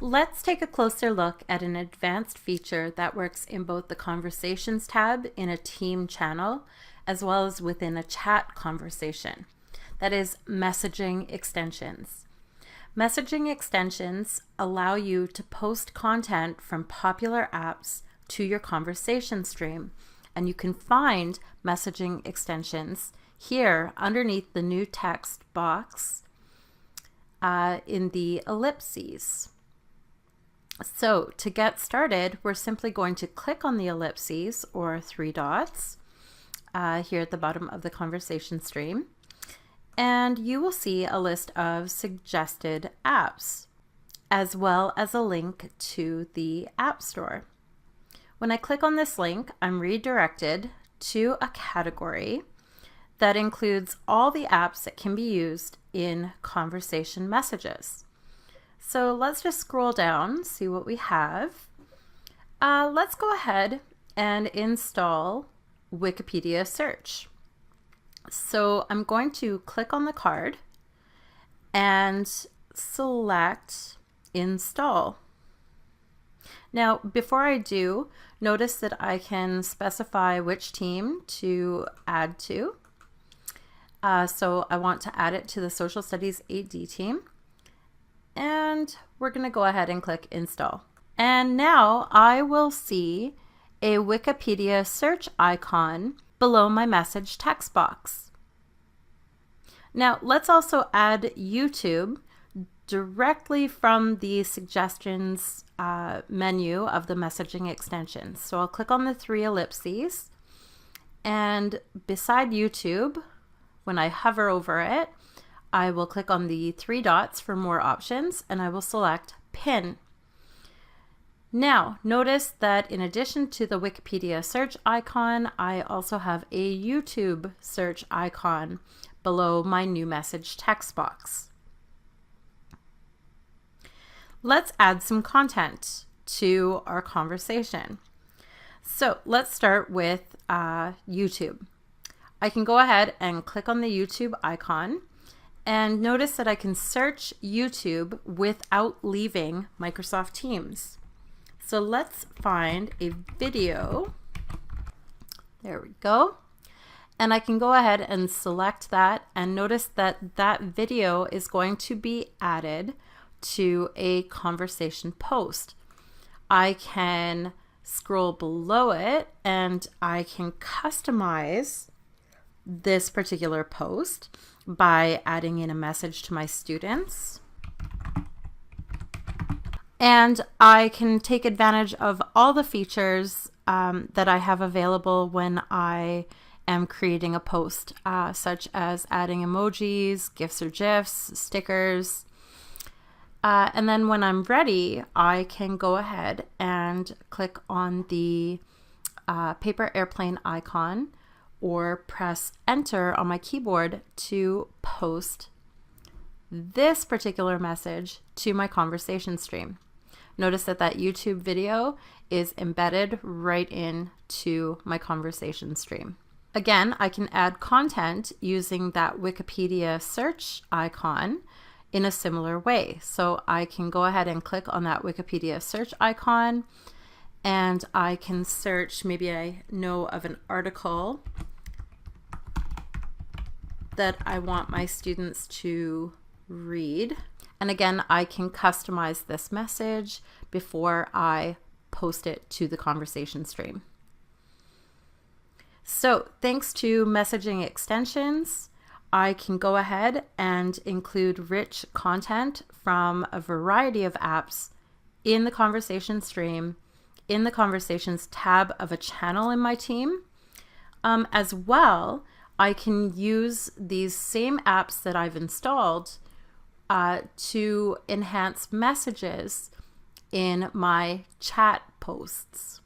let's take a closer look at an advanced feature that works in both the Conversations tab in a team channel, as well as within a chat conversation. That is messaging extensions. Messaging extensions allow you to post content from popular apps to your conversation stream, and you can find messaging extensions here underneath the new text box in the ellipses. So to get started, we're simply going to click on the ellipses or three dots here at the bottom of the conversation stream, and you will see a list of suggested apps, as well as a link to the App Store. When I click on this link, I'm redirected to a category that includes all the apps that can be used in conversation messages. So let's just scroll down, see what we have. Let's go ahead and install Wikipedia Search. So I'm going to click on the card and select Install. Now, before I do, notice that I can specify which team to add to. So I want to add it to the Social Studies AD team. And we're going to go ahead and click Install. And now I will see a Wikipedia search icon below my message text box. Now let's also add YouTube directly from the suggestions menu of the messaging extensions. So I'll click on the three ellipses, and beside YouTube, when I hover over it, I will click on the three dots for more options, and I will select Pin. Now, notice that in addition to the Wikipedia search icon, I also have a YouTube search icon below my new message text box. Let's add some content to our conversation. So let's start with YouTube. I can go ahead and click on the YouTube icon, and notice that I can search YouTube without leaving Microsoft Teams. So let's find a video. There we go. And I can go ahead and select that, and notice that that video is going to be added to a conversation post. I can scroll below it and I can customize this particular post by adding in a message to my students. And I can take advantage of all the features that I have available when I am creating a post, such as adding emojis, GIFs or GIFs, stickers. And then when I'm ready, I can go ahead and click on the paper airplane icon or press enter on my keyboard to post this particular message to my conversation stream. Notice that that YouTube video is embedded right into my conversation stream. Again, I can add content using that Wikipedia search icon in a similar way. So I can go ahead and click on that Wikipedia search icon, and I can search, maybe I know of an article that I want my students to read. And again, I can customize this message before I post it to the conversation stream. So thanks to messaging extensions, I can go ahead and include rich content from a variety of apps in the conversation stream, in the Conversations tab of a channel in my team. As well, I can use these same apps that I've installed to enhance messages in my chat posts.